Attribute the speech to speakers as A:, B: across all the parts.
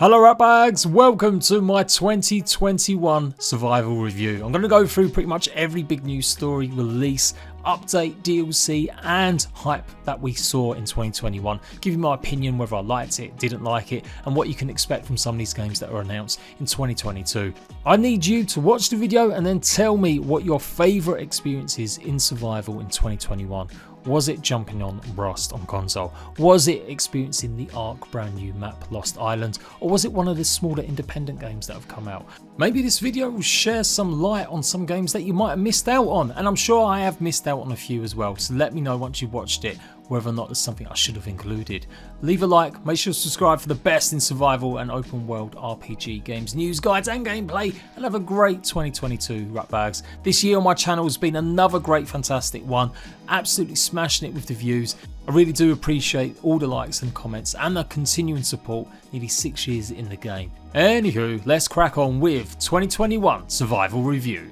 A: Hello ratbags, welcome to my 2021 survival review. I'm going to go through pretty much every big news story, release, update, DLC and hype that we saw in 2021. Give you my opinion whether I liked it, didn't like it, and what you can expect from some of these games that are announced in 2022. I need you to watch the video and then tell me what your favourite experience is in survival in 2021. Was it jumping on Rust on console? Was it experiencing the Ark brand new map Lost Island? Or was it one of the smaller independent games that have come out? Maybe this video will share some light on some games that you might have missed out on, and I'm sure I have missed out on a few as well, so let me know once you've watched it whether or not there's something I should have included. Leave a like, make sure to subscribe for the best in survival and open world RPG games, news, guides and gameplay, and have a great 2022 ratbags. This year on my channel has been another great fantastic one, absolutely smashing it with the views. I really do appreciate all the likes and comments and the continuing support nearly 6 years in the game. Anywho, let's crack on with 2021 survival review.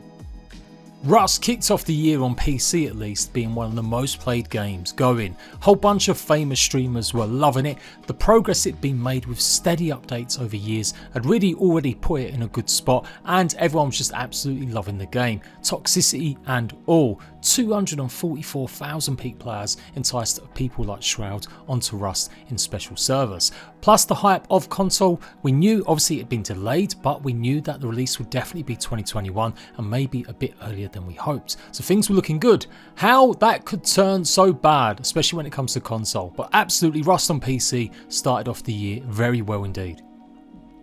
A: Rust kicked off the year on PC at least, being one of the most played games going. A whole bunch of famous streamers were loving it. The progress it'd been made with steady updates over years had really already put it in a good spot, and everyone was just absolutely loving the game. Toxicity and all. 244,000 peak players enticed people like Shroud onto Rust in special servers. Plus the hype of console, we knew obviously it had been delayed, but we knew that the release would definitely be 2021 and maybe a bit earlier than we hoped. So things were looking good. How that could turn so bad, especially when it comes to console, but absolutely Rust on PC started off the year very well indeed.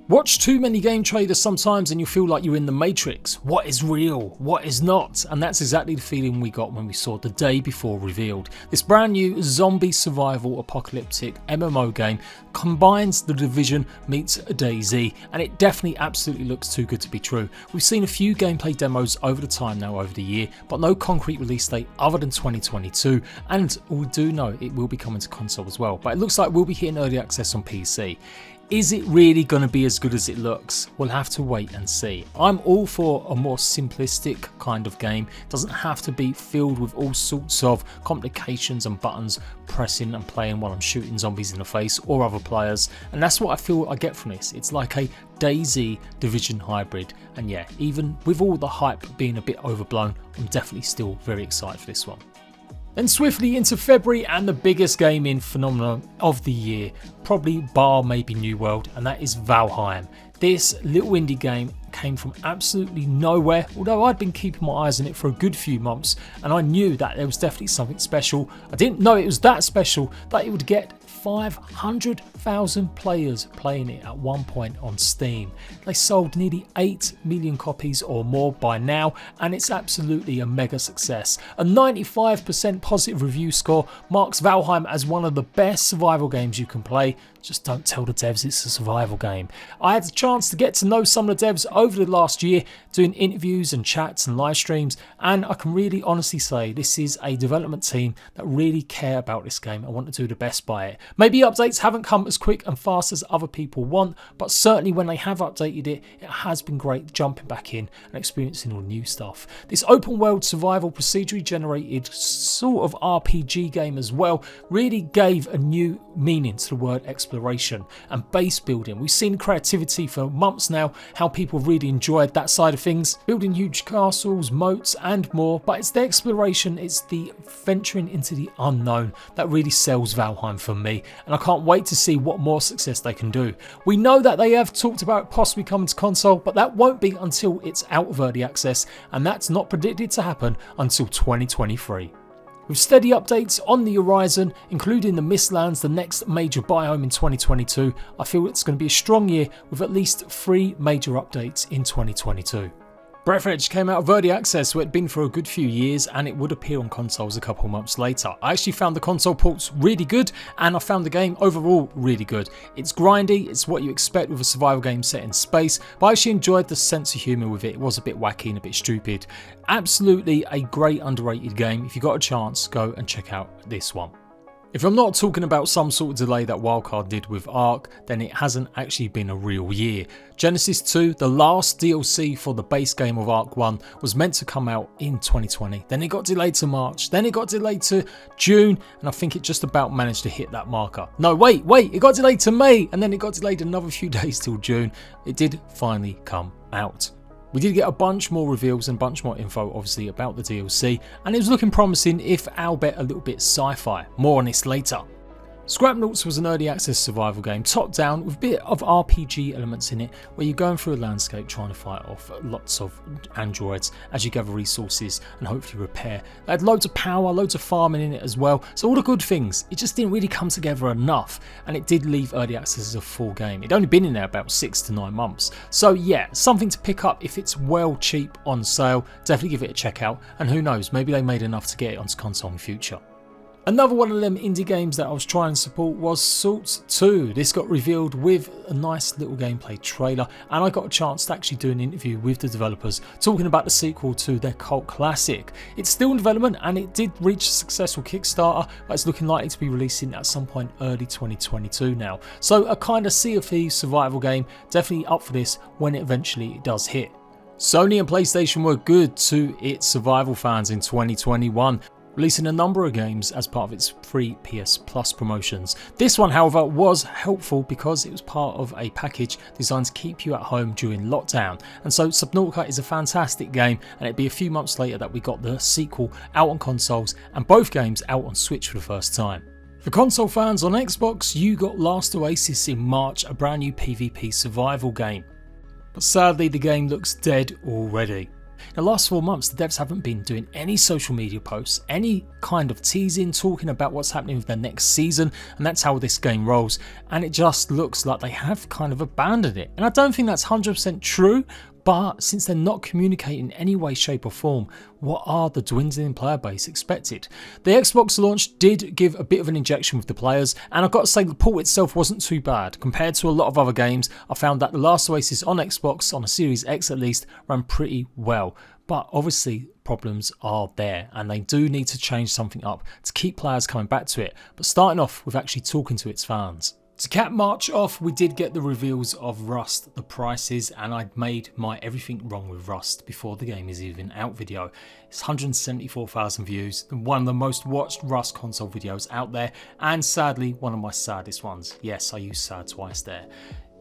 A: Watch too many game trailers sometimes and you feel like you're in the Matrix. What is real? What is not? And that's exactly the feeling we got when we saw the day before revealed. This brand new zombie survival apocalyptic MMO game combines The Division meets DayZ, and it definitely absolutely looks too good to be true. We've seen a few gameplay demos over the time now over the year, but no concrete release date other than 2022, and we do know it will be coming to console as well, but it looks like we'll be hitting early access on PC. Is it really going to be as good as it looks? We'll have to wait and see. I'm all for a more simplistic kind of game. It doesn't have to be filled with all sorts of complications and buttons pressing and playing while I'm shooting zombies in the face or other players, and that's what I feel I get from this. It's like a DayZ Division hybrid, and yeah, even with all the hype being a bit overblown, I'm definitely still very excited for this one. Then swiftly into February and the biggest gaming phenomenon of the year, probably bar maybe New World, and that is VALHEIM. This little indie game came from absolutely nowhere, although I'd been keeping my eyes on it for a good few months, and I knew that there was definitely something special. I didn't know it was that special that it would get 500,000 players playing it at one point on Steam. They sold nearly 8 million copies or more by now, and it's absolutely a mega success. A 95% positive review score marks VALHEIM as one of the best survival games you can play. Just don't tell the devs it's a survival game. I had the chance to get to know some of the devs over the last year, doing interviews and chats and live streams, and I can really honestly say this is a development team that really care about this game and want to do the best by it. Maybe updates haven't come as quick and fast as other people want, but certainly when they have updated it, it has been great jumping back in and experiencing all the new stuff. This open world survival procedurally generated sort of RPG game as well really gave a new meaning to the word exploration and base building. We've seen creativity for months now, how people really enjoyed that side of things, building huge castles, moats and more, but it's the exploration, it's the venturing into the unknown that really sells VALHEIM for me, and I can't wait to see what more success they can do. We know that they have talked about possibly coming to console, but that won't be until it's out of early access, and that's not predicted to happen until 2023. With steady updates on the horizon, including the Mistlands, the next major biome in 2022, I feel it's going to be a strong year with at least 3 major updates in 2022. breathedge came out of early access where it'd been for a good few years, and it would appear on consoles a couple months later. I actually found the console ports really good, and I found the game overall really good. It's grindy, it's what you expect with a survival game set in space, but I actually enjoyed the sense of humour with it. It was a bit wacky and a bit stupid. Absolutely a great underrated game. If you got a chance, go and check out this one. If I'm not talking about some sort of delay that Wildcard did with Ark, then it hasn't actually been a real year. Genesis 2, the last DLC for the base game of Ark 1, was meant to come out in 2020. Then it got delayed to March, then it got delayed to June, and I think it just about managed to hit that marker. No, wait, it got delayed to May, and then it got delayed another few days till June. It did finally come out. We did get a bunch more reveals and a bunch more info obviously about the DLC, and it was looking promising, if albeit a little bit sci-fi. More on this later. Scrapnauts was an early access survival game, top down, with a bit of RPG elements in it, where you're going through a landscape trying to fight off lots of androids as you gather resources and hopefully repair. They had loads of power, loads of farming in it as well, so all the good things. It just didn't really come together enough, and it did leave early access as a full game. It'd only been in there about 6 to 9 months. So yeah, something to pick up if it's well cheap on sale. Definitely give it a check out, and who knows, maybe they made enough to get it onto console in the future. Another one of them indie games that I was trying to support was sotf 2. This got revealed with a nice little gameplay trailer, and I got a chance to actually do an interview with the developers talking about the sequel to their cult classic. It's still in development and it did reach a successful Kickstarter, but it's looking likely to be releasing at some point early 2022 now. So a kind of Sea of Thieves survival game, definitely up for this when it eventually does hit. Sony and PlayStation were good to its survival fans in 2021. Releasing a number of games as part of its free PS Plus promotions. This one, however, was helpful because it was part of a package designed to keep you at home during lockdown. And so Subnautica is a fantastic game, and it'd be a few months later that we got the sequel out on consoles, and both games out on Switch for the first time. For console fans on Xbox, you got Last Oasis in March, a brand new PvP survival game. But sadly, the game looks dead already. In the last 4 months, the devs haven't been doing any social media posts, any kind of teasing, talking about what's happening with their next season, and that's how this game rolls, and it just looks like they have kind of abandoned it. And I don't think that's 100% true, but since they're not communicating in any way, shape or form, what are the dwindling player base expected? The Xbox launch did give a bit of an injection with the players, and I've got to say the port itself wasn't too bad. Compared to a lot of other games, I found that The Last Oasis on Xbox, on a Series X at least, ran pretty well. But obviously problems are there, and they do need to change something up to keep players coming back to it, but starting off with actually talking to its fans. To cap March off, we did get the reveals of Rust, the prices, and I'd made my everything wrong with Rust before the game is even out video. It's 174,000 views, one of the most watched Rust console videos out there, and sadly one of my saddest ones. Yes, I used sad twice there.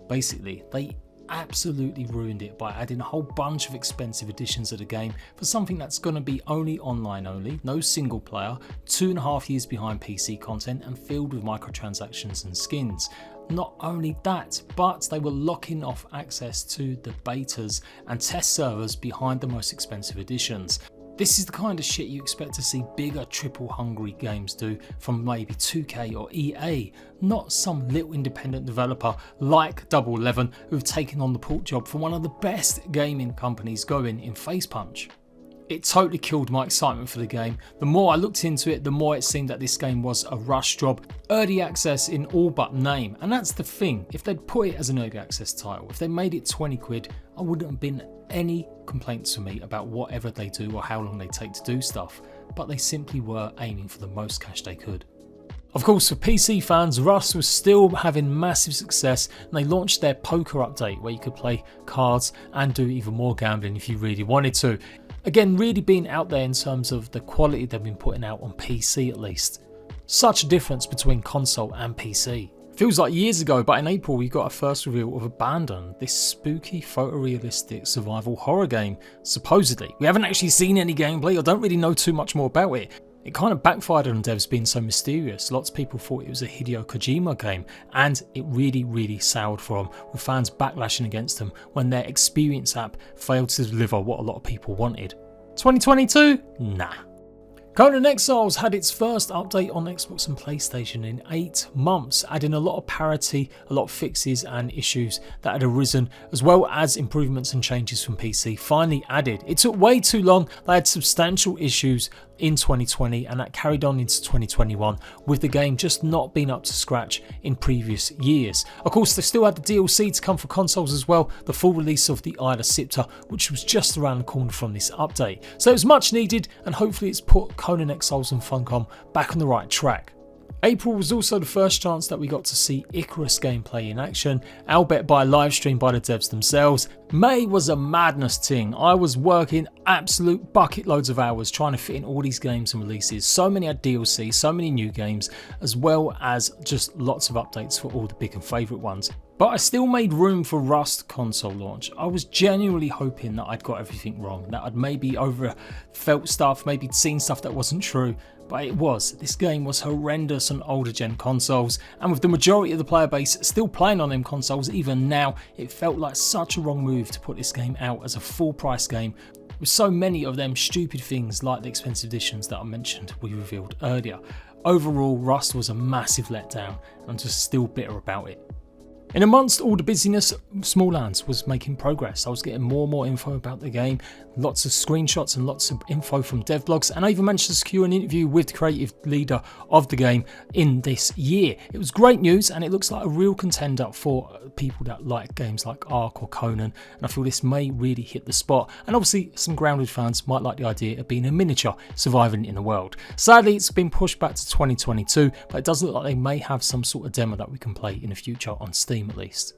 A: Basically, they absolutely ruined it by adding a whole bunch of expensive additions to the game for something that's going to be only online only, no single player, 2.5 years behind PC content, and filled with microtransactions and skins. Not only that, but they were locking off access to the betas and test servers behind the most expensive editions. This is the kind of shit you expect to see bigger triple hungry games do from maybe 2K or EA, not some little independent developer like Double 11 who've taken on the port job from one of the best gaming companies going in Facepunch. It totally killed my excitement for the game. The more I looked into it, the more it seemed that this game was a rush job, early access in all but name. And that's the thing, if they'd put it as an early access title, if they made it 20 quid, I wouldn't have been any complaints to me about whatever they do or how long they take to do stuff, but they simply were aiming for the most cash they could. Of course, for PC fans, Rust was still having massive success, and they launched their poker update where you could play cards and do even more gambling if you really wanted to. Again, really being out there in terms of the quality they've been putting out on PC at least. Such a difference between console and PC. Feels like years ago, but in April we got our first reveal of Abandon, this spooky photorealistic survival horror game, supposedly. We haven't actually seen any gameplay or don't really know too much more about it. It kind of backfired on devs being so mysterious. Lots of people thought it was a Hideo Kojima game, and it really soured for them, with fans backlashing against them when their Experience app failed to deliver what a lot of people wanted. 2022? Nah. Conan Exiles had its first update on Xbox and PlayStation in 8 months, adding a lot of parity, a lot of fixes and issues that had arisen, as well as improvements and changes from PC finally added. It took way too long. They had substantial issues in 2020 and that carried on into 2021, with the game just not being up to scratch in previous years. Of course, they still had the DLC to come for consoles as well, the full release of the Eye of Sipta, which was just around the corner from this update. So it was much needed, and hopefully it's put Conan Exiles and Funcom back on the right track. April was also the first chance that we got to see Icarus gameplay in action, albeit by a live stream by the devs themselves. May was a madness thing. I was working absolute bucket loads of hours trying to fit in all these games and releases. So many had DLC, so many new games, as well as just lots of updates for all the big and favourite ones. But I still made room for Rust console launch. I was genuinely hoping that I'd got everything wrong, that I'd maybe overfelt stuff, maybe seen stuff that wasn't true. But it was. This game was horrendous on older gen consoles, and with the majority of the player base still playing on them consoles even now, it felt like such a wrong move to put this game out as a full price game with so many of them stupid things like the expensive editions that I mentioned we revealed earlier. Overall, Rust was a massive letdown, and I'm just still bitter about it. In amongst all the busyness, Small Lands was making progress. I was getting more and more info about the game, lots of screenshots and lots of info from dev blogs, and I even managed to secure an interview with the creative leader of the game in this year. It was great news, and it looks like a real contender for people that like games like Ark or Conan, and I feel this may really hit the spot. And obviously some grounded fans might like the idea of being a miniature surviving in the world. Sadly, it's been pushed back to 2022, but it does look like they may have some sort of demo that we can play in the future on Steam at least.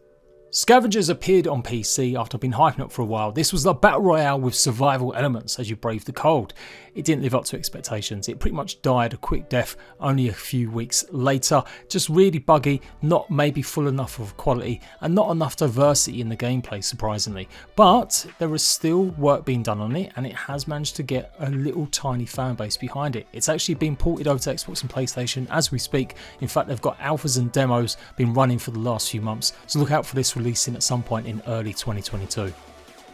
A: Scavengers appeared on PC after I've been hyping up for a while. This was the battle royale with survival elements as you brave the cold. It didn't live up to expectations. It pretty much died a quick death only a few weeks later. Just really buggy, not maybe full enough of quality, and not enough diversity in the gameplay, surprisingly. But there is still work being done on it, and it has managed to get a little tiny fan base behind it. It's actually been ported over to Xbox and PlayStation as we speak. In fact, they've got alphas and demos been running for the last few months, so look out for this releasing at some point in early 2022.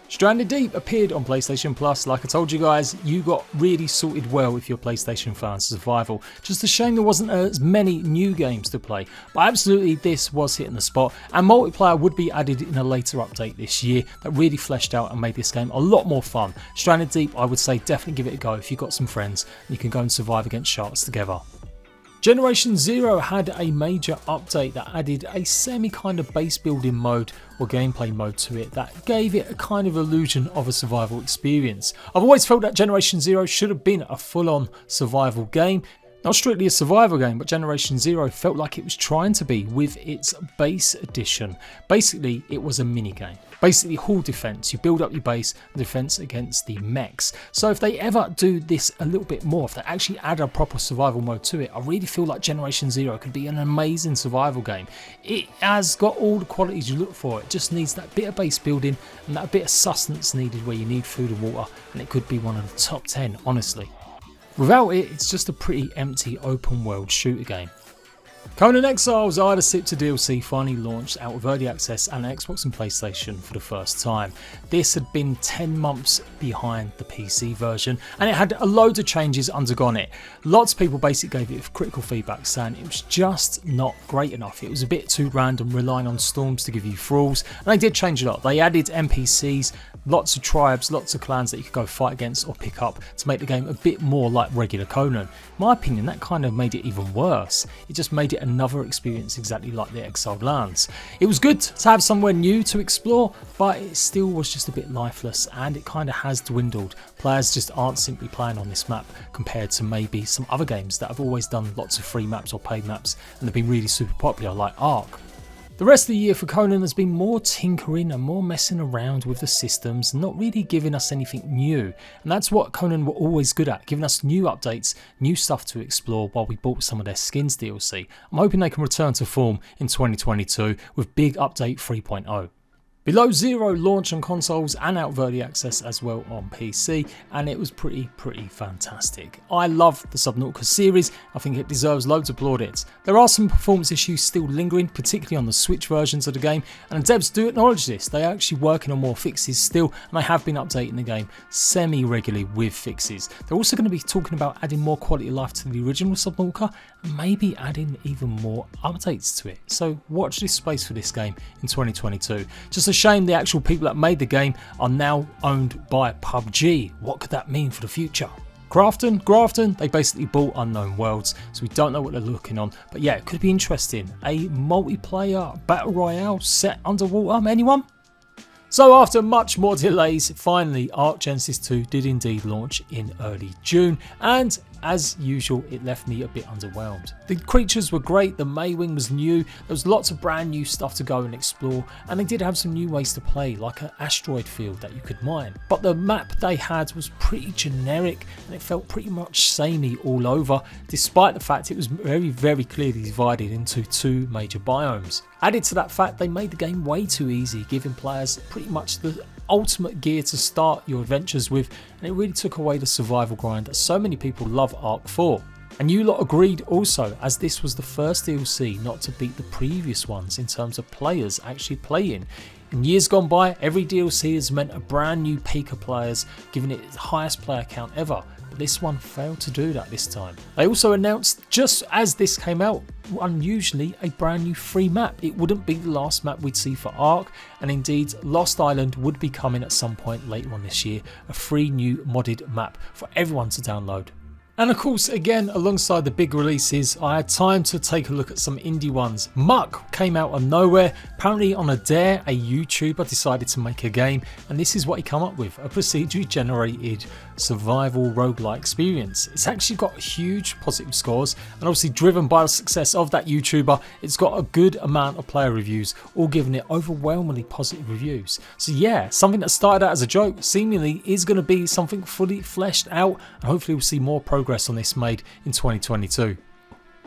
A: Stranded Deep appeared on PlayStation Plus. Like I told you guys, you got really sorted well if you're PlayStation fans of survival. Just a shame there wasn't as many new games to play, but absolutely this was hitting the spot, and multiplayer would be added in a later update this year that really fleshed out and made this game a lot more fun. Stranded Deep, I would say definitely give it a go if you've got some friends and you can go and survive against sharks together. Generation Zero had a major update that added a semi kind of base building mode or gameplay mode to it that gave it a kind of illusion of a survival experience. I've always felt that Generation Zero should have been a full-on survival game. Not strictly a survival game, but Generation Zero felt like it was trying to be with its base edition. Basically, it was a mini game. Basically, hall defense. You build up your base and defense against the mechs. So if they ever do this a little bit more, if they actually add a proper survival mode to it, I really feel like Generation Zero could be an amazing survival game. It has got all the qualities you look for. It just needs that bit of base building and that bit of sustenance needed where you need food and water, and it could be one of the top 10, honestly. Without it, it's just a pretty empty open world shooter game. Conan Exiles Eye of the Scepter DLC finally launched out of early access and Xbox and PlayStation for the first time. This had been 10 months behind the PC version, and it had a load of changes undergone it. Lots of people basically gave it critical feedback saying it was just not great enough. It was a bit too random, relying on storms to give you thralls, and they did change a lot. They added NPCs, lots of tribes, lots of clans that you could go fight against or pick up to make the game a bit more like regular Conan. In my opinion, that kind of made it even worse. It just made it another experience exactly like the Exiled Lands. It was good to have somewhere new to explore, but it still was just a bit lifeless, and it kind of has dwindled. Players just aren't simply playing on this map compared to maybe some other games that have always done lots of free maps or paid maps and have been really super popular, like Ark. The rest of the year for Conan has been more tinkering and more messing around with the systems, not really giving us anything new. And that's what Conan were always good at, giving us new updates, new stuff to explore while we bought some of their skins DLC. I'm hoping they can return to form in 2022 with big update 3.0. Below Zero launched on consoles and out of early access as well on PC, and it was pretty fantastic. I love the Subnautica series. I think it deserves loads of plaudits. There are some performance issues still lingering, particularly on the Switch versions of the game, and the devs do acknowledge this. They are actually working on more fixes still, and they have been updating the game semi-regularly with fixes. They're also going to be talking about adding more quality of life to the original Subnautica, and maybe adding even more updates to it. So watch this space for this game in 2022. Just a shame the actual people that made the game are now owned by PUBG. What could that mean for the future? Grafton, they basically bought Unknown Worlds, so we don't know what they're looking on. But yeah, it could be interesting. A multiplayer battle royale set underwater, anyone? So after much more delays, finally Ark Genesis 2 did indeed launch in early June, and as usual it left me a bit underwhelmed. The creatures were great, the Maywing was new, there was lots of brand new stuff to go and explore, and they did have some new ways to play, like an asteroid field that you could mine. But the map they had was pretty generic and it felt pretty much samey all over, despite the fact it was very clearly divided into two major biomes. Added to that fact, they made the game way too easy, giving players pretty much the ultimate gear to start your adventures with, and it really took away the survival grind that so many people love Ark for. And you lot agreed also, as this was the first DLC not to beat the previous ones in terms of players actually playing. In years gone by, every DLC has meant a brand new peak of players, giving it its highest player count ever. But this one failed to do that this time. They also announced, just as this came out, unusually a brand new free map. It wouldn't be the last map we'd see for Ark, and indeed Lost Island would be coming at some point later on this year, a free new modded map for everyone to download. And of course, again, alongside the big releases, I had time to take a look at some indie ones. Muck came out of nowhere. Apparently on a dare, a YouTuber decided to make a game, and this is what he came up with, a procedurally generated survival roguelike experience. It's actually got huge positive scores, and obviously driven by the success of that YouTuber, it's got a good amount of player reviews, all giving it overwhelmingly positive reviews. So yeah, something that started out as a joke seemingly is going to be something fully fleshed out, and hopefully we'll see more progress on this made in 2022.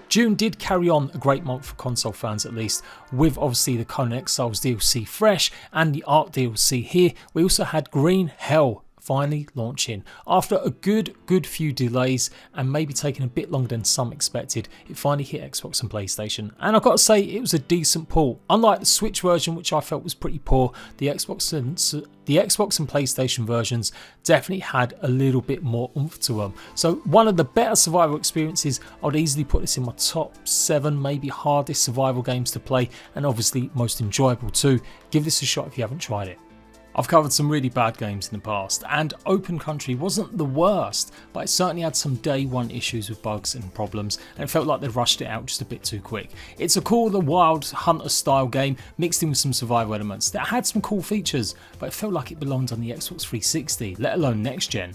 A: June did carry on a great month for console fans, at least, with obviously the Conan Exiles DLC fresh and the Ark DLC here. We also had Green Hell finally launching. After a good few delays and maybe taking a bit longer than some expected, it finally hit Xbox and PlayStation, and I've got to say it was a decent pull. Unlike the Switch version, which I felt was pretty poor, the Xbox and PlayStation versions definitely had a little bit more oomph to them. So one of the better survival experiences. I would easily put this in my top 7 maybe hardest survival games to play, and obviously most enjoyable too. Give this a shot if you haven't tried it. I've covered some really bad games in the past, and Open Country wasn't the worst, but it certainly had some day one issues with bugs and problems, and it felt like they rushed it out just a bit too quick. It's a cool, wild hunter style game mixed in with some survival elements that had some cool features, but it felt like it belonged on the Xbox 360, let alone next gen.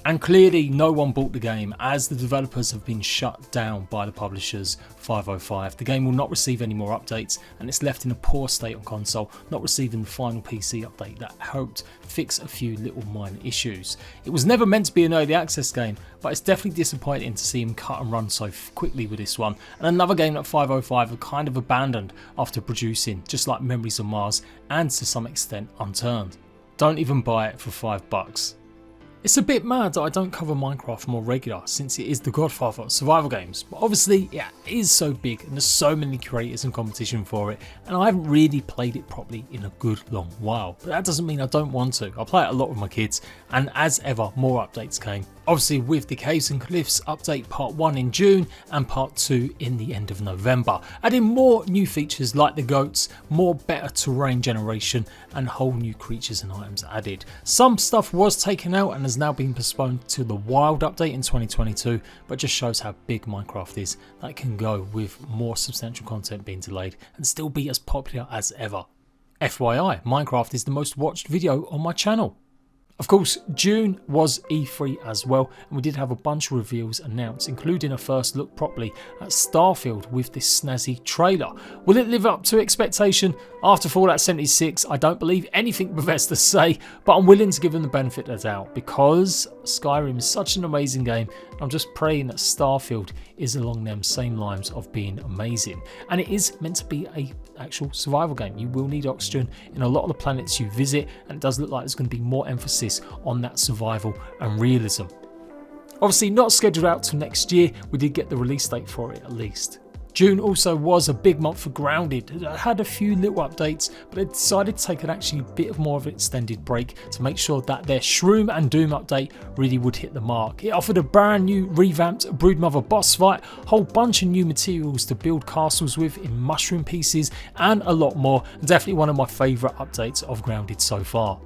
A: And clearly no one bought the game, as the developers have been shut down by the publishers 505. The game will not receive any more updates, and it's left in a poor state on console, not receiving the final PC update that hoped fix a few little minor issues. It was never meant to be an early access game, but it's definitely disappointing to see him cut and run so quickly with this one, and another game that 505 have kind of abandoned after producing, just like Memories of Mars and to some extent Unturned. Don't even buy it for $5. It's a bit mad that I don't cover Minecraft more regular, since it is the godfather of survival games, but obviously it is so big and there's so many creators and competition for it, and I haven't really played it properly in a good long while. But that doesn't mean I don't want to. I play it a lot with my kids, and as ever more updates came. Obviously with the Caves and Cliffs update part 1 in June and part 2 in the end of November, adding more new features like the goats, more better terrain generation, and whole new creatures and items added. Some stuff was taken out and has now been postponed to the Wild update in 2022, but just shows how big Minecraft is, that it can go with more substantial content being delayed and still be as popular as ever. FYI, Minecraft is the most watched video on my channel. Of course, June was E3 as well, and we did have a bunch of reveals announced, including a first look properly at Starfield with this snazzy trailer. Will it live up to expectation? After Fallout 76, I don't believe anything Bethesda say, but I'm willing to give them the benefit of the doubt, because Skyrim is such an amazing game. I'm just praying that Starfield is along them same lines of being amazing. And it is meant to be a actual survival game. You will need oxygen in a lot of the planets you visit, and it does look like there's going to be more emphasis on that survival and realism. Obviously not scheduled out till next year, we did get the release date for it at least. June also was a big month for Grounded. It had a few little updates, but it decided to take an actually bit more of an extended break to make sure that their Shroom and Doom update really would hit the mark. It offered a brand new revamped Broodmother boss fight, a whole bunch of new materials to build castles with in mushroom pieces, and a lot more, and definitely one of my favourite updates of Grounded so far.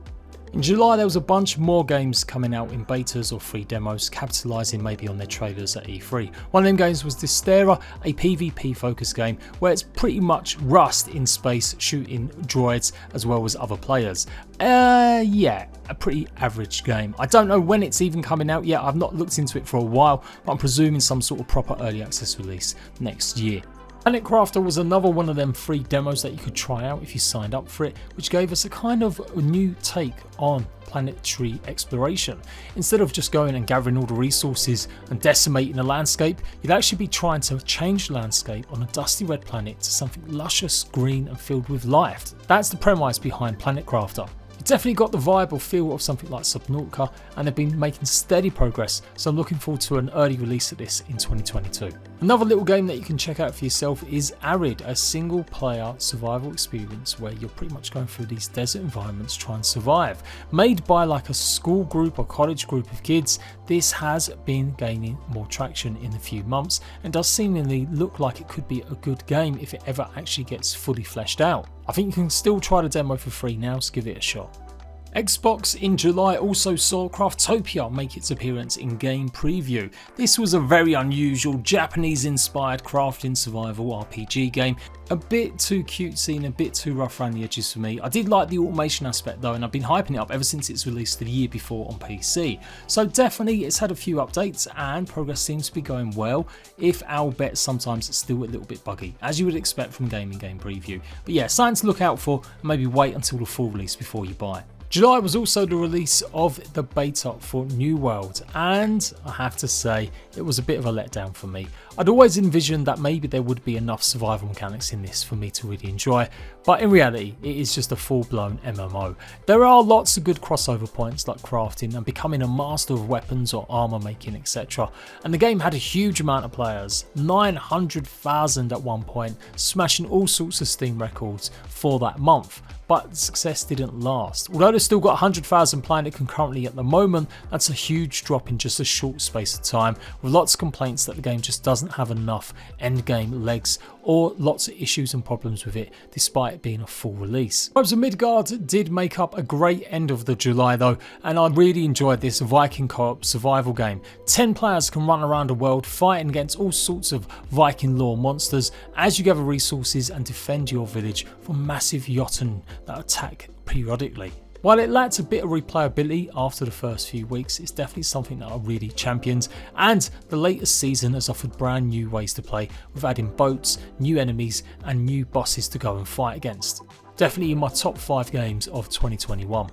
A: In July, there was a bunch more games coming out in betas or free demos, capitalising maybe on their trailers at E3. One of them games was Dystera, a PvP focused game where it's pretty much Rust in space shooting droids as well as other players. Yeah, a pretty average game. I don't know when it's even coming out yet, I've not looked into it for a while, but I'm presuming some sort of proper early access release next year. Planet Crafter was another one of them free demos that you could try out if you signed up for it, which gave us a kind of new take on planetary exploration. Instead of just going and gathering all the resources and decimating the landscape, you'd actually be trying to change the landscape on a dusty red planet to something luscious, green and filled with life. That's the premise behind Planet Crafter. It definitely got the vibe or feel of something like Subnautica, and they've been making steady progress, so I'm looking forward to an early release of this in 2022. Another little game that you can check out for yourself is Arid, a single player survival experience where you're pretty much going through these desert environments trying to survive. Made by like a school group or college group of kids, this has been gaining more traction in a few months and does seemingly look like it could be a good game if it ever actually gets fully fleshed out. I think you can still try the demo for free now, so give it a shot. Xbox in July also saw Craftopia make its appearance in game preview. This was a very unusual Japanese inspired crafting survival RPG game. A bit too cutesy and a bit too rough around the edges for me. I did like the automation aspect though, and I've been hyping it up ever since its released the year before on PC. So definitely it's had a few updates and progress seems to be going well, if I'll bet sometimes it's still a little bit buggy, as you would expect from game preview. But yeah, something to look out for, and maybe wait until the full release before you buy. July was also the release of the beta for New World, and I have to say it was a bit of a letdown for me. I'd always envisioned that maybe there would be enough survival mechanics in this for me to really enjoy, but in reality it is just a full-blown MMO. There are lots of good crossover points like crafting and becoming a master of weapons or armor making, etc. And the game had a huge amount of players, 900,000 at one point, smashing all sorts of Steam records for that month. But the success didn't last. Although they've still got 100,000 playing it concurrently at the moment, that's a huge drop in just a short space of time, with lots of complaints that the game just doesn't have enough endgame legs or lots of issues and problems with it despite it being a full release. Tribes of midgarD did make up a great end of the July though, and I really enjoyed this Viking co-op survival game. 10 players can run around the world fighting against all sorts of Viking lore monsters as you gather resources and defend your village from massive Jotun that attack periodically. While it lacked a bit of replayability after the first few weeks, it's definitely something that I really championed, and the latest season has offered brand new ways to play with adding boats, new enemies and new bosses to go and fight against. Definitely in my top 5 games of 2021.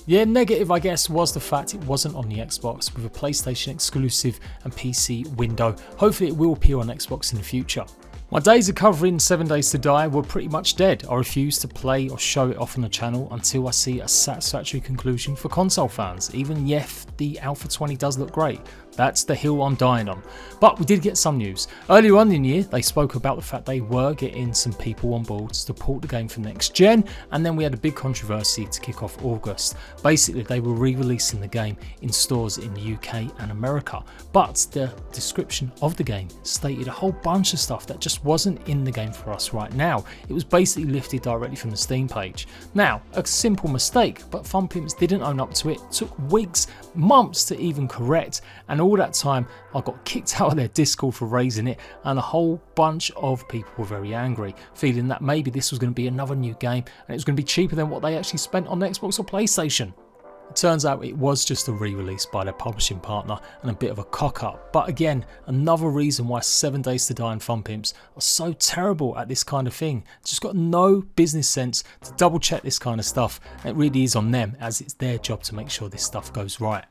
A: The negative I guess was the fact it wasn't on the Xbox with a PlayStation exclusive and PC window. Hopefully it will appear on Xbox in the future. My days of covering 7 Days to Die were pretty much dead. I refuse to play or show it off on the channel until I see a satisfactory conclusion for console fans, even if the Alpha 20 does look great. That's the hill I'm dying on. But we did get some news. Earlier on in the year, they spoke about the fact they were getting some people on board to port the game for next gen, and then we had a big controversy to kick off August. Basically, they were re-releasing the game in stores in the UK and America, but the description of the game stated a whole bunch of stuff that just wasn't in the game for us right now. It was basically lifted directly from the Steam page. Now, a simple mistake, but FunPimps didn't own up to it. It took weeks, months to even correct, and all that time I got kicked out of their Discord for raising it, and a whole bunch of people were very angry, feeling that maybe this was going to be another new game and it was going to be cheaper than what they actually spent on Xbox or PlayStation. It turns out it was just a re-release by their publishing partner and a bit of a cock-up, but again, another reason why 7 Days to Die and FunPimps are so terrible at this kind of thing. Just got no business sense to double check this kind of stuff, and it really is on them, as it's their job to make sure this stuff goes right.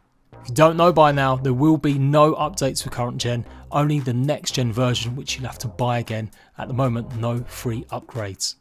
A: If you don't know by now, there will be no updates for current gen, only the next gen version which you'll have to buy again. At the moment, no free upgrades.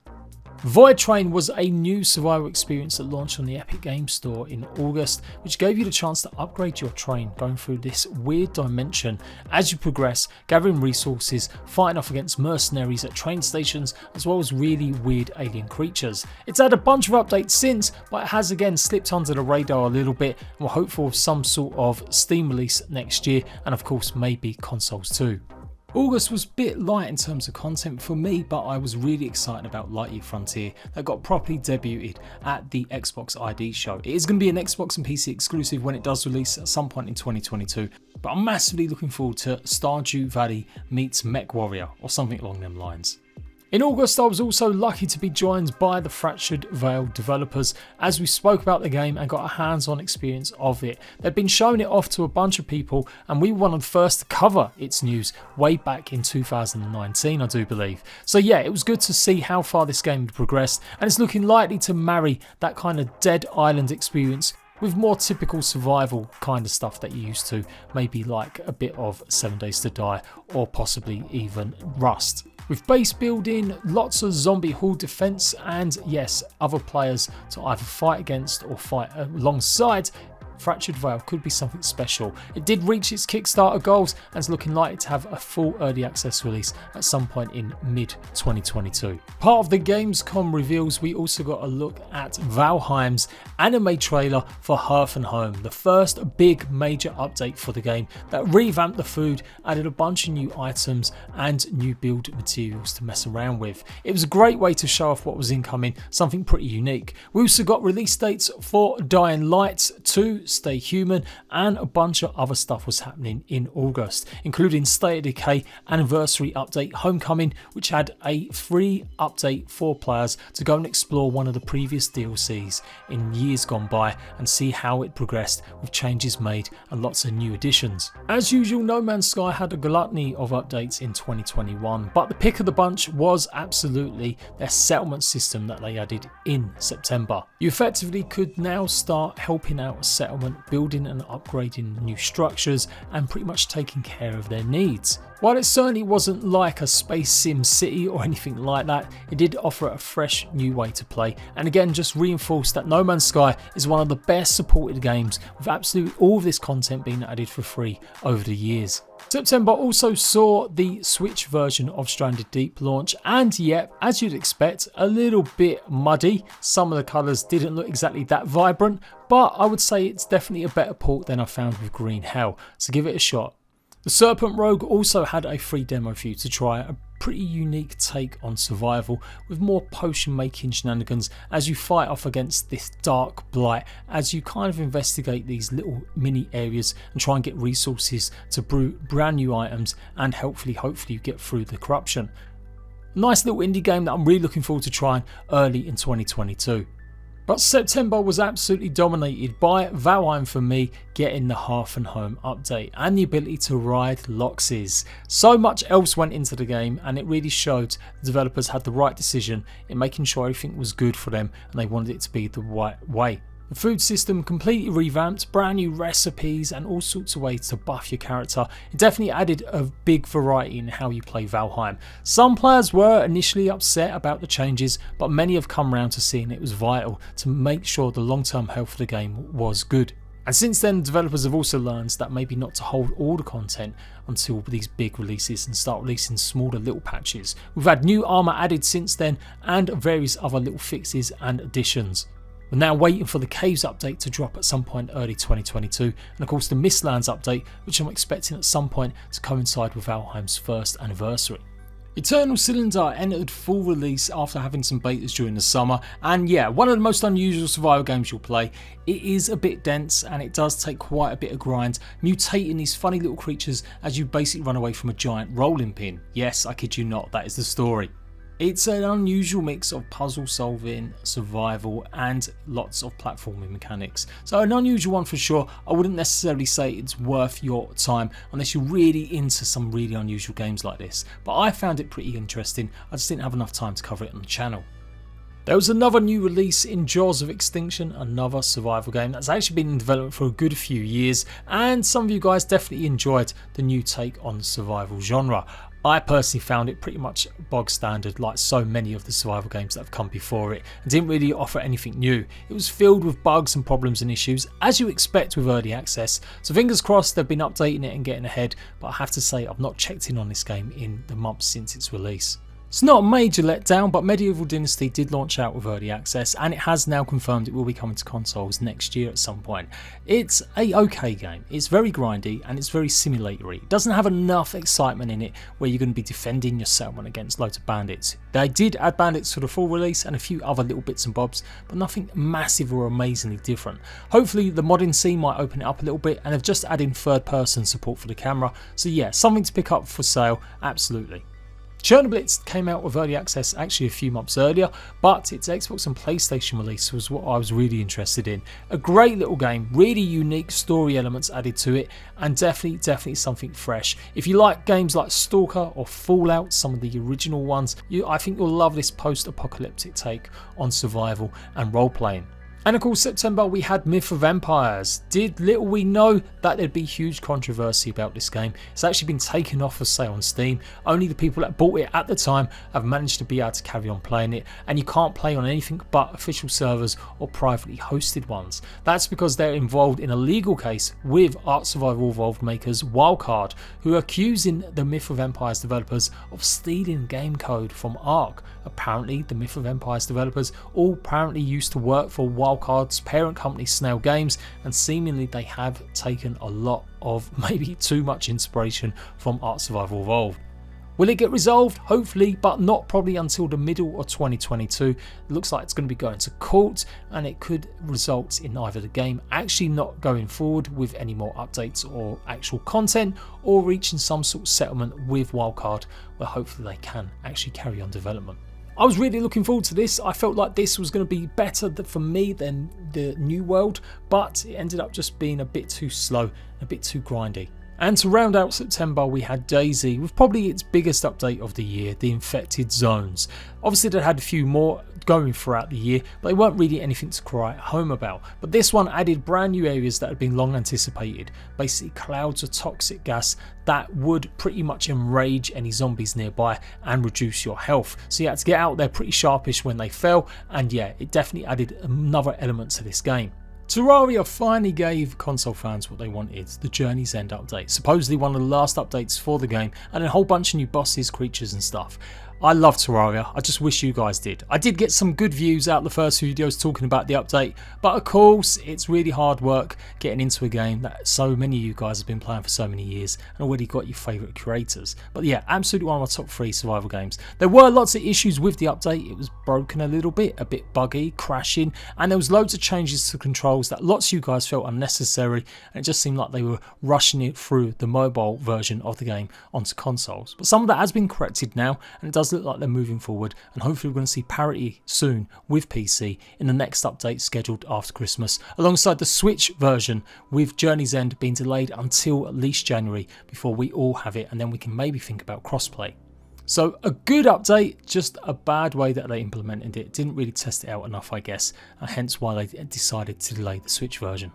A: VoidTrain was a new survival experience that launched on the Epic Games Store in August, which gave you the chance to upgrade your train, going through this weird dimension as you progress, gathering resources, fighting off against mercenaries at train stations, as well as really weird alien creatures. It's had a bunch of updates since, but it has again slipped under the radar a little bit, and we're hopeful of some sort of Steam release next year, and of course maybe consoles too. August was a bit light in terms of content for me, but I was really excited about Lightyear Frontier that got properly debuted at the Xbox ID show. It is going to be an Xbox and PC exclusive when it does release at some point in 2022, but I'm massively looking forward to Stardew Valley meets MechWarrior or something along them lines. In August, I was also lucky to be joined by the Fractured Veil developers as we spoke about the game and got a hands-on experience of it. They'd been showing it off to a bunch of people and we were one of the first to cover its news way back in 2019, I do believe. So yeah, it was good to see how far this game had progressed, and it's looking likely to marry that kind of Dead Island experience with more typical survival kind of stuff that you're used to, maybe like a bit of 7 Days to Die or possibly even Rust. With base building, lots of zombie horde defense, and yes, other players to either fight against or fight alongside, Fractured Veil could be something special. It did reach its Kickstarter goals and is looking likely to have a full early access release at some point in mid 2022. Part of the Gamescom reveals, we also got a look at VALHEIM's anime trailer for Hearth and Home, the first big major update for the game that revamped the food, added a bunch of new items and new build materials to mess around with. It was a great way to show off what was incoming, something pretty unique. We also got release dates for Dying Light 2, Stay Human, and a bunch of other stuff was happening in August, including State of Decay anniversary update Homecoming, which had a free update for players to go and explore one of the previous DLCs in years gone by and see how it progressed with changes made and lots of new additions. As usual, No Man's Sky had a gluttony of updates in 2021, but the pick of the bunch was absolutely their settlement system that they added in September. You effectively could now start helping out a settlement, building and upgrading new structures and pretty much taking care of their needs. While it certainly wasn't like a Space Sim City or anything like that, it did offer a fresh new way to play, and again just reinforced that No Man's Sky is one of the best supported games, with absolutely all of this content being added for free over the years. September also saw the Switch version of Stranded Deep launch, and yep, as you'd expect, a little bit muddy. Some of the colours didn't look exactly that vibrant, but I would say it's definitely a better port than I found with Green Hell, so give it a shot. The Serpent Rogue also had a free demo for you to try, a pretty unique take on survival with more potion making shenanigans as you fight off against this dark blight, as you kind of investigate these little mini areas and try and get resources to brew brand new items, and hopefully you get through the corruption. Nice little indie game that I'm really looking forward to trying early in 2022. But September was absolutely dominated by VALHEIM for me getting the Hearth and Home update and the ability to ride Loxes. So much else went into the game, and it really showed the developers had the right decision in making sure everything was good for them and they wanted it to be the right way. The food system completely revamped, brand new recipes and all sorts of ways to buff your character. It definitely added a big variety in how you play VALHEIM. Some players were initially upset about the changes, but many have come around to seeing it was vital to make sure the long-term health of the game was good. And since then, developers have also learned that maybe not to hold all the content until these big releases and start releasing smaller little patches. We've had new armour added since then and various other little fixes and additions. We're now waiting for the Caves update to drop at some point early 2022, and of course the Mistlands update, which I'm expecting at some point to coincide with VALHEIM's first anniversary. Eternal Cylinder entered full release after having some betas during the summer, and yeah, one of the most unusual survival games you'll play. It is a bit dense and it does take quite a bit of grind, mutating these funny little creatures as you basically run away from a giant rolling pin. Yes, I kid you not, that is the story. It's an unusual mix of puzzle solving, survival and lots of platforming mechanics. So an unusual one for sure. I wouldn't necessarily say it's worth your time unless you're really into some really unusual games like this. But I found it pretty interesting. I just didn't have enough time to cover it on the channel. There was another new release in Jaws of Extinction, another survival game that's actually been in development for a good few years, and some of you guys definitely enjoyed the new take on the survival genre. I personally found it pretty much bog standard, like so many of the survival games that have come before it, and didn't really offer anything new. It was filled with bugs and problems and issues, as you expect with early access, so fingers crossed they've been updating it and getting ahead, but I have to say I've not checked in on this game in the months since its release. It's not a major letdown, but Medieval Dynasty did launch out with early access and it has now confirmed it will be coming to consoles next year at some point. It's a okay game, it's very grindy and it's very simulatory. It doesn't have enough excitement in it where you're going to be defending your settlement against loads of bandits. They did add bandits to the full release and a few other little bits and bobs, but nothing massive or amazingly different. Hopefully the modding scene might open it up a little bit, and they've just added third person support for the camera, so yeah, something to pick up for sale, absolutely. Chernobyl came out with early access actually a few months earlier, but its Xbox and PlayStation release was what I was really interested in. A great little game, really unique story elements added to it, and definitely something fresh. If you like games like Stalker or Fallout, some of the original ones, I think you'll love this post-apocalyptic take on survival and role-playing. And of course, September we had Myth of Empires. Did little we know that there'd be huge controversy about this game. It's actually been taken off for sale on Steam. Only the people that bought it at the time have managed to be able to carry on playing it, and you can't play on anything but official servers or privately hosted ones. That's because they're involved in a legal case with Art Survival Evolved makers WildCard, who are accusing the Myth of Empires developers of stealing game code from Ark. Apparently the Myth of Empires developers all apparently used to work for WildCard's parent company Snail Games, and seemingly they have taken a lot of maybe too much inspiration from Art Survival Evolved. Will it get resolved? Hopefully, but not probably until the middle of 2022. It looks like it's going to be going to court, and it could result in either the game actually not going forward with any more updates or actual content, or reaching some sort of settlement with WildCard where hopefully they can actually carry on development. I was really looking forward to this. I felt like this was going to be better for me than the New World, but it ended up just being a bit too slow, a bit too grindy. And to round out September we had DayZ with probably its biggest update of the year, the Infected Zones. Obviously they had a few more going throughout the year, but they weren't really anything to cry home about. But this one added brand new areas that had been long anticipated, basically clouds of toxic gas that would pretty much enrage any zombies nearby and reduce your health. So you had to get out there pretty sharpish when they fell, and yeah, it definitely added another element to this game. Terraria finally gave console fans what they wanted, the Journey's End update, supposedly one of the last updates for the game, and a whole bunch of new bosses, creatures and stuff. I love Terraria, I just wish you guys did. I did get some good views out of the first few videos talking about the update, but of course it's really hard work getting into a game that so many of you guys have been playing for so many years and already got your favourite creators. But yeah, absolutely one of my top 3 survival games. There were lots of issues with the update. It was broken a bit buggy, crashing, and there was loads of changes to controls that lots of you guys felt unnecessary, and it just seemed like they were rushing it through the mobile version of the game onto consoles. But some of that has been corrected now, and it does look like they're moving forward, and hopefully we're going to see parity soon with PC in the next update scheduled after Christmas, alongside the Switch version, with Journey's End being delayed until at least January before we all have it, and then we can maybe think about crossplay. So a good update, just a bad way that they implemented it. Didn't really test it out enough, I guess, hence why they decided to delay the Switch version.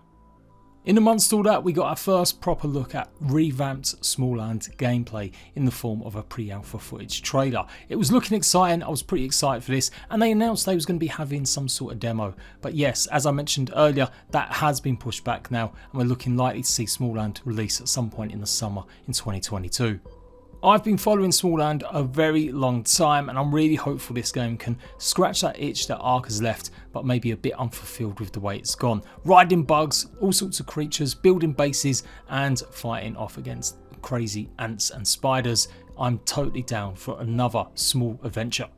A: In the months to that, we got our first proper look at revamped Smalland gameplay in the form of a pre-alpha footage trailer. It was looking exciting, I was pretty excited for this, and they announced they was going to be having some sort of demo. But yes, as I mentioned earlier, that has been pushed back now, and we're looking likely to see Smalland release at some point in the summer in 2022. I've been following Smalland a very long time, and I'm really hopeful this game can scratch that itch that Ark has left, but maybe a bit unfulfilled with the way it's gone. Riding bugs, all sorts of creatures, building bases and fighting off against crazy ants and spiders. I'm totally down for another small adventure.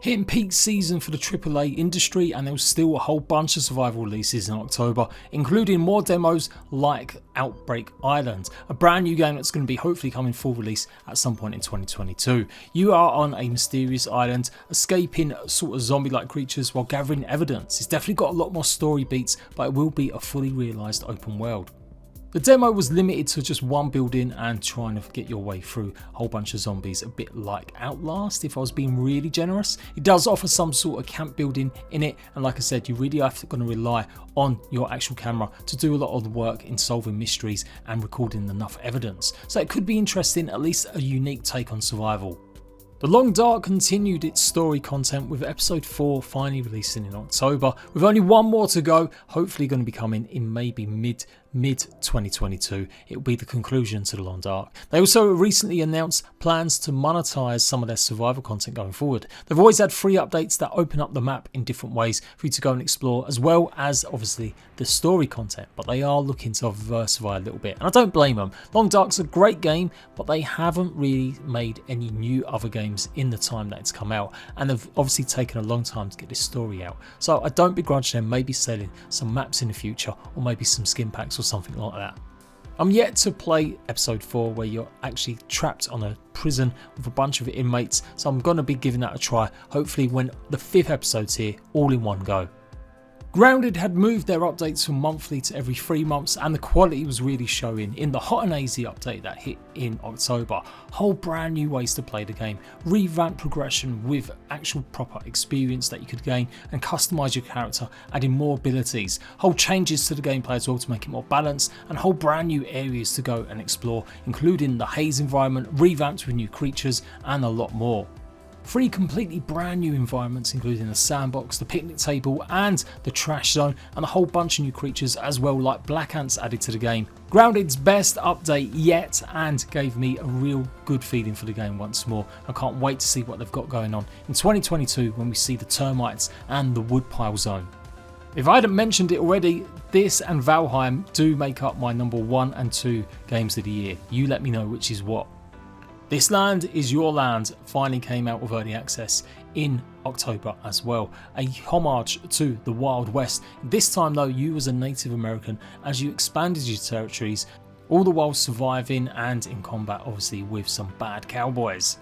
A: Hitting peak season for the AAA industry, and there was still a whole bunch of survival releases in October, including more demos like Outbreak Island, a brand new game that's going to be hopefully coming full release at some point in 2022. You are on a mysterious island, escaping sort of zombie-like creatures while gathering evidence. It's definitely got a lot more story beats, but it will be a fully realised open world. The demo was limited to just one building and trying to get your way through a whole bunch of zombies, a bit like Outlast if I was being really generous. It does offer some sort of camp building in it, and like I said, you really are going to rely on your actual camera to do a lot of the work in solving mysteries and recording enough evidence. So it could be interesting, at least a unique take on survival. The Long Dark continued its story content with episode 4 finally releasing in October, with only one more to go, hopefully going to be coming in maybe mid 2022. It will be the conclusion to The Long Dark. They also recently announced plans to monetize some of their survival content going forward. They've always had free updates that open up the map in different ways for you to go and explore, as well as obviously the story content, but they are looking to diversify a little bit, and I don't blame them. Long Dark's a great game, but they haven't really made any new other games in the time that it's come out, and they've obviously taken a long time to get this story out. So I don't begrudge them maybe selling some maps in the future, or maybe some skin packs or something like that. I'm yet to play episode 4 where you're actually trapped on a prison with a bunch of inmates, so I'm going to be giving that a try, hopefully when the 5th episode's here, all in one go. Grounded had moved their updates from monthly to every 3 months, and the quality was really showing in the Hot and Hazy update that hit in October. Whole brand new ways to play the game, revamped progression with actual proper experience that you could gain, and customise your character, adding more abilities, whole changes to the gameplay as well to make it more balanced, and whole brand new areas to go and explore, including the haze environment, revamped with new creatures, and a lot more. 3 completely brand new environments, including the sandbox, the picnic table and the trash zone, and a whole bunch of new creatures as well, like black ants added to the game. Grounded's best update yet, and gave me a real good feeling for the game once more. I can't wait to see what they've got going on in 2022 when we see the termites and the woodpile zone. If I hadn't mentioned it already, this and VALHEIM do make up my number 1 and 2 games of the year. You let me know which is what. This Land Is Your Land finally came out with early access in October as well, a homage to the Wild West. This time though, you as a Native American as you expanded your territories, all the while surviving and in combat obviously with some bad cowboys.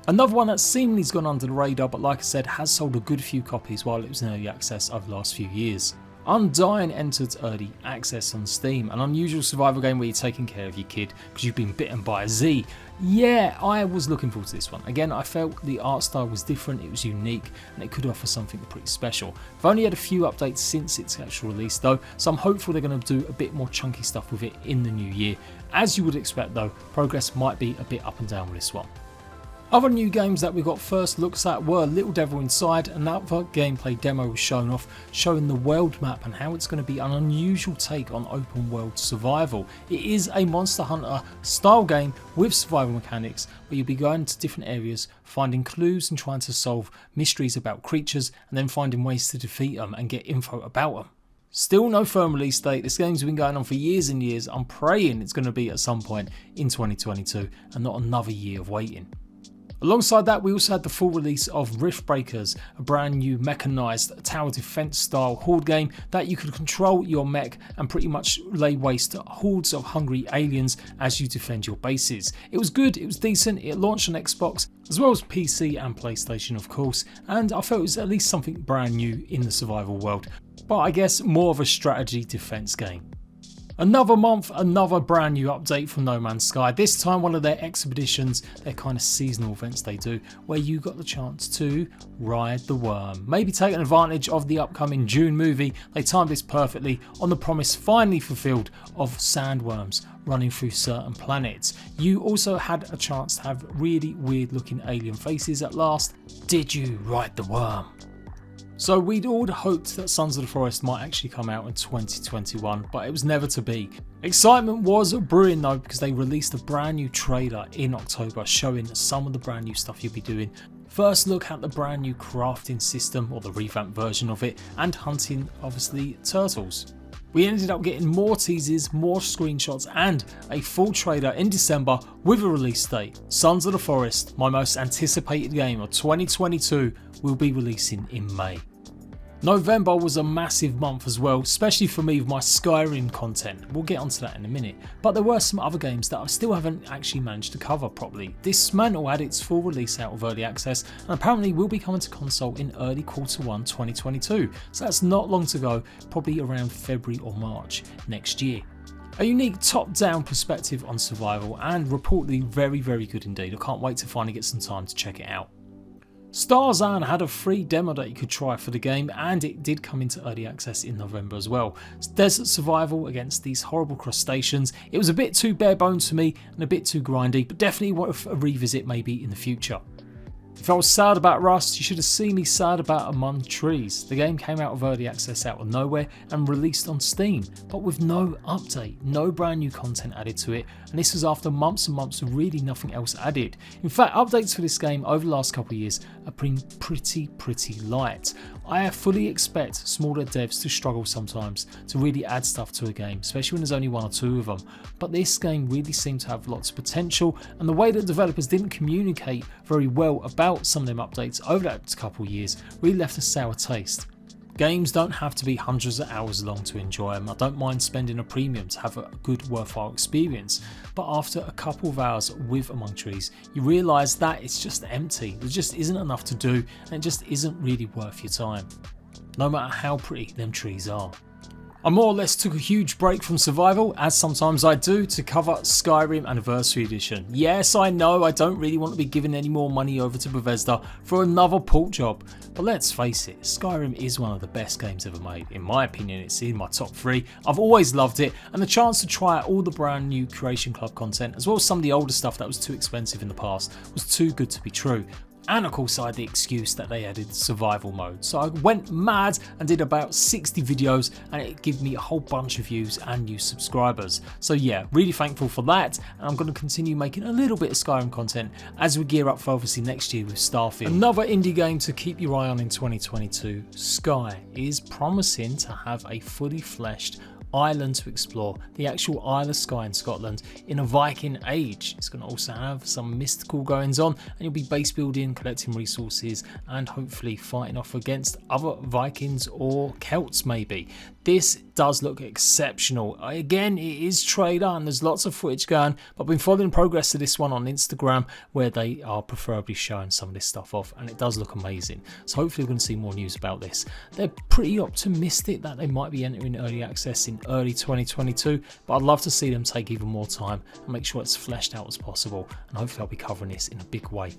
A: Another one that seemingly has gone under the radar, but like I said, has sold a good few copies while it was in early access over the last few years. Undying entered early access on Steam, an unusual survival game where you're taking care of your kid because you've been bitten by a Z. Yeah, I was looking forward to this one. Again, I felt the art style was different, it was unique, and it could offer something pretty special. I've only had a few updates since its actual release though, so I'm hopeful they're going to do a bit more chunky stuff with it in the new year. As you would expect though, progress might be a bit up and down with this one. Other new games that we got first looks at were Little Devil Inside. Another gameplay demo was shown off, showing the world map and how it's going to be an unusual take on open world survival. It is a Monster Hunter style game with survival mechanics where you'll be going to different areas, finding clues and trying to solve mysteries about creatures, and then finding ways to defeat them and get info about them. Still no firm release date. This game's been going on for years and years. I'm praying it's going to be at some point in 2022 and not another year of waiting. Alongside that, we also had the full release of Riftbreakers, a brand new mechanised tower defence style horde game that you could control your mech and pretty much lay waste to hordes of hungry aliens as you defend your bases. It was good, it was decent, it launched on Xbox as well as PC and PlayStation of course, and I felt it was at least something brand new in the survival world, but I guess more of a strategy defence game. Another month, another brand new update from No Man's Sky, this time one of their expeditions, their kind of seasonal events they do, where you got the chance to ride the worm. Maybe taking advantage of the upcoming June movie, they timed this perfectly on the promise finally fulfilled of sandworms running through certain planets. You also had a chance to have really weird looking alien faces at last. Did you ride the worm? So we'd all hoped that Sons of the Forest might actually come out in 2021, but it was never to be. Excitement was brewing though, because they released a brand new trailer in October showing some of the brand new stuff you'll be doing. First look at the brand new crafting system, or the revamped version of it, and hunting obviously turtles. We ended up getting more teasers, more screenshots and a full trailer in December with a release date. Sons of the Forest, my most anticipated game of 2022, will be releasing in May. November was a massive month as well, especially for me with my Skyrim content. We'll get onto that in a minute, but there were some other games that I still haven't actually managed to cover properly. Dismantle had its full release out of early access and apparently will be coming to console in early Q1 2022, so that's not long to go, probably around February or March next year. A unique top-down perspective on survival and reportedly very good indeed. I can't wait to finally get some time to check it out. Starzan had a free demo that you could try for the game, and it did come into early access in November as well. Desert survival against these horrible crustaceans. It was a bit too bare bones for me and a bit too grindy, but definitely worth a revisit maybe in the future. If I was sad about Rust, you should have seen me sad about Among Trees. The game came out of early access out of nowhere and released on Steam, but with no update, no brand new content added to it, and this was after months and months of really nothing else added. In fact, updates for this game over the last couple of years have been pretty light. I fully expect smaller devs to struggle sometimes to really add stuff to a game, especially when there's only one or two of them, but this game really seemed to have lots of potential, and the way that developers didn't communicate very well about some of them updates over that couple of years really left a sour taste. Games don't have to be hundreds of hours long to enjoy them. I don't mind spending a premium to have a good worthwhile experience, but after a couple of hours with Among Trees you realise that it's just empty. There just isn't enough to do and it just isn't really worth your time, no matter how pretty them trees are. I more or less took a huge break from survival, as sometimes I do, to cover Skyrim Anniversary Edition. Yes, I know I don't really want to be giving any more money over to Bethesda for another port job, but let's face it, Skyrim is one of the best games ever made. In my opinion, it's in my top 3. I've always loved it, and the chance to try out all the brand new Creation Club content, as well as some of the older stuff that was too expensive in the past, was too good to be true. And of course I had the excuse that they added survival mode. So I went mad and did about 60 videos and it gave me a whole bunch of views and new subscribers. So yeah, really thankful for that, and I'm going to continue making a little bit of Skyrim content as we gear up for obviously next year with Starfield. Another indie game to keep your eye on in 2022, Sky, is promising to have a fully fleshed island to explore, the actual Isle of Skye in Scotland in a Viking age. It's going to also have some mystical goings on, and you'll be base building, collecting resources, and hopefully fighting off against other Vikings or Celts maybe. This does look exceptional. Again, it is trailer and there's lots of footage going, but I've been following progress to this one on Instagram where they are preferably showing some of this stuff off, and it does look amazing. So hopefully we're going to see more news about this. They're pretty optimistic that they might be entering early access in early 2022, but I'd love to see them take even more time and make sure it's fleshed out as possible, and hopefully I'll be covering this in a big way.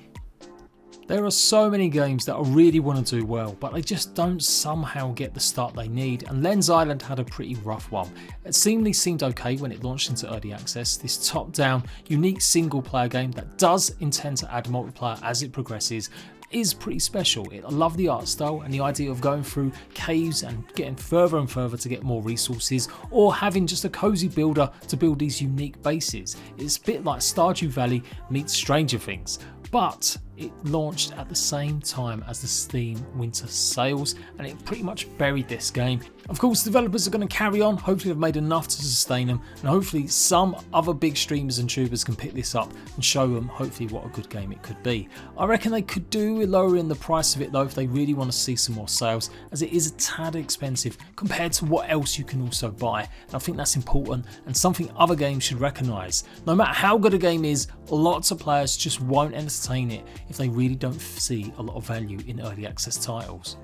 A: There are so many games that I really want to do well, but they just don't somehow get the start they need, and Lens Island had a pretty rough one. It seemed okay when it launched into early access, this top-down, unique single-player game that does intend to add multiplayer as it progresses is pretty special. I love the art style and the idea of going through caves and getting further and further to get more resources, or having just a cozy builder to build these unique bases. It's a bit like Stardew Valley meets Stranger Things, but it launched at the same time as the Steam winter sales, and it pretty much buried this game. Of course, developers are going to carry on. Hopefully they've made enough to sustain them, and hopefully some other big streamers and tubers can pick this up and show them hopefully what a good game it could be. I reckon they could do with lowering the price of it though if they really want to see some more sales, as it is a tad expensive compared to what else you can also buy, and I think that's important and something other games should recognise. No matter how good a game is, lots of players just won't entertain it if they really don't see a lot of value in early access titles.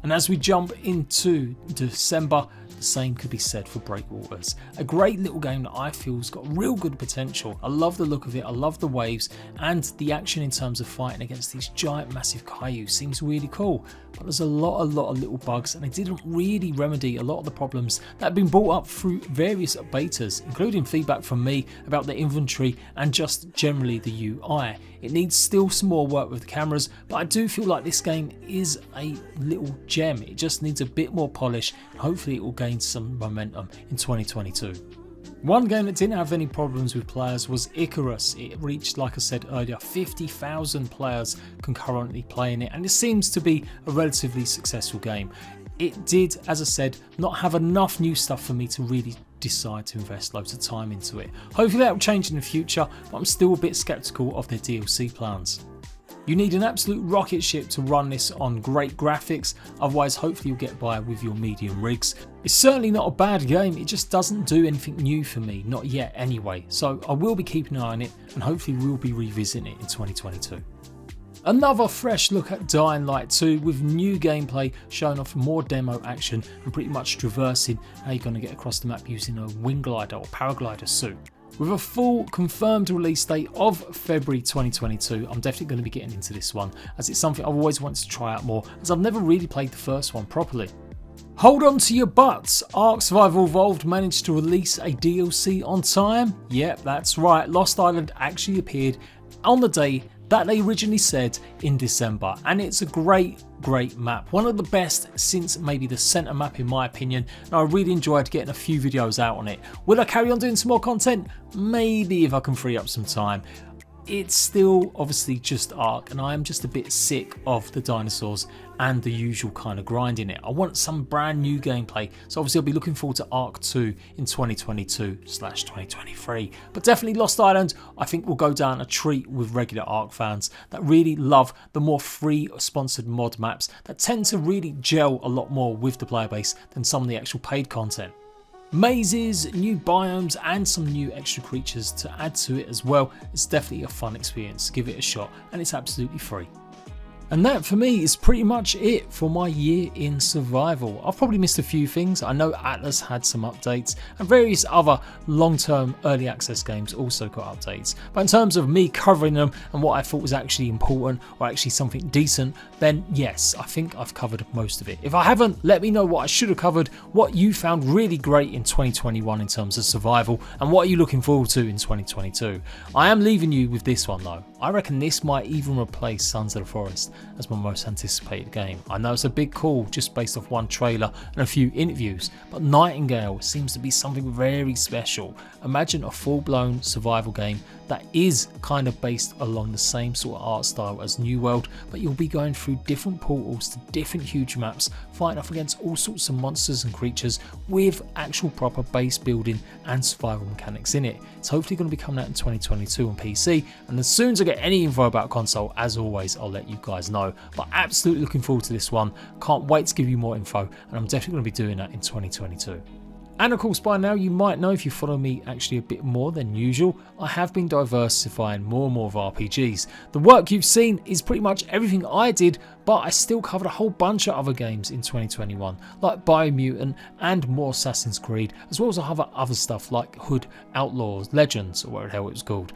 A: And as we jump into December, the same could be said for Breakwaters, a great little game that I feel has got real good potential. I love the look of it, I love the waves, and the action in terms of fighting against these giant massive Kaiju seems really cool. But there's a lot of little bugs, and they didn't really remedy a lot of the problems that have been brought up through various betas, including feedback from me about the inventory and just generally the UI. It needs still some more work with the cameras, but I do feel like this game is a little gem. It just needs a bit more polish, and hopefully it will gain some momentum in 2022. One game that didn't have any problems with players was Icarus. It reached, like I said earlier, 50,000 players concurrently playing it, and it seems to be a relatively successful game. It did, as I said, not have enough new stuff for me to really decide to invest loads of time into it. Hopefully that will change in the future, but I'm still a bit skeptical of their DLC plans. You need an absolute rocket ship to run this on great graphics, otherwise hopefully you'll get by with your medium rigs. It's certainly not a bad game, it just doesn't do anything new for me, not yet anyway, so I will be keeping an eye on it, and hopefully we'll be revisiting it in 2022. Another fresh look at Dying Light 2 with new gameplay showing off more demo action and pretty much traversing how you're going to get across the map using a wing glider or paraglider suit. With a full confirmed release date of February 2022, I'm definitely going to be getting into this one, as it's something I've always wanted to try out more, as I've never really played the first one properly. Hold on to your butts, Ark Survival Evolved managed to release a DLC on time. Yep, that's right, Lost Island actually appeared on the day that they originally said in December, and it's a great map, one of the best since maybe the center map in my opinion, and I really enjoyed getting a few videos out on it. Will I carry on doing some more content? Maybe, if I can free up some time. It's still obviously just Ark, and I am just a bit sick of the dinosaurs and the usual kind of grind in it. I want some brand new gameplay, so obviously I'll be looking forward to Ark 2 in 2022/2023. But definitely Lost Island, I think, will go down a treat with regular Ark fans that really love the more free sponsored mod maps that tend to really gel a lot more with the player base than some of the actual paid content. Mazes, new biomes and some new extra creatures to add to it as well. It's definitely a fun experience, give it a shot, and it's absolutely free. And that for me is pretty much it for my year in survival. I've probably missed a few things. I know Atlas had some updates and various other long-term early access games also got updates. But in terms of me covering them and what I thought was actually important or actually something decent, then yes, I think I've covered most of it. If I haven't, let me know what I should have covered, what you found really great in 2021 in terms of survival, and what are you looking forward to in 2022. I am leaving you with this one though. I reckon this might even replace Sons of the Forest as my most anticipated game. I know it's a big call just based off one trailer and a few interviews, but Nightingale seems to be something very special. Imagine a full-blown survival game that is kind of based along the same sort of art style as New World, but you'll be going through different portals to different huge maps, fighting off against all sorts of monsters and creatures with actual proper base building and survival mechanics in it. It's hopefully going to be coming out in 2022 on PC, and as soon as I get any info about console, as always, I'll let you guys know. But absolutely looking forward to this one. Can't wait to give you more info, and I'm definitely going to be doing that in 2022. And of course, by now you might know, if you follow me actually a bit more than usual, I have been diversifying more and more of RPGs. The work you've seen is pretty much everything I did, but I still covered a whole bunch of other games in 2021, like Biomutant and more Assassin's Creed, as well as other stuff like Hood, Outlaws, Legends, or whatever the hell it was called.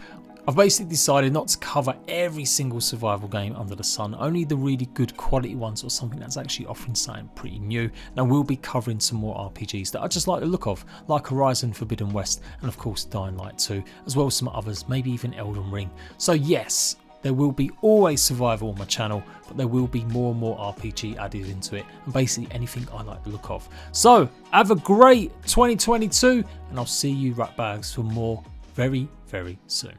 A: I've basically decided not to cover every single survival game under the sun, only the really good quality ones or something that's actually offering something pretty new. And I will be covering some more RPGs that I just like the look of, like Horizon Forbidden West and of course Dying Light 2, as well as some others, maybe even Elden Ring. So yes, there will be always survival on my channel, but there will be more and more RPG added into it, and basically anything I like the look of. So have a great 2022, and I'll see you ratbags for more very, very soon.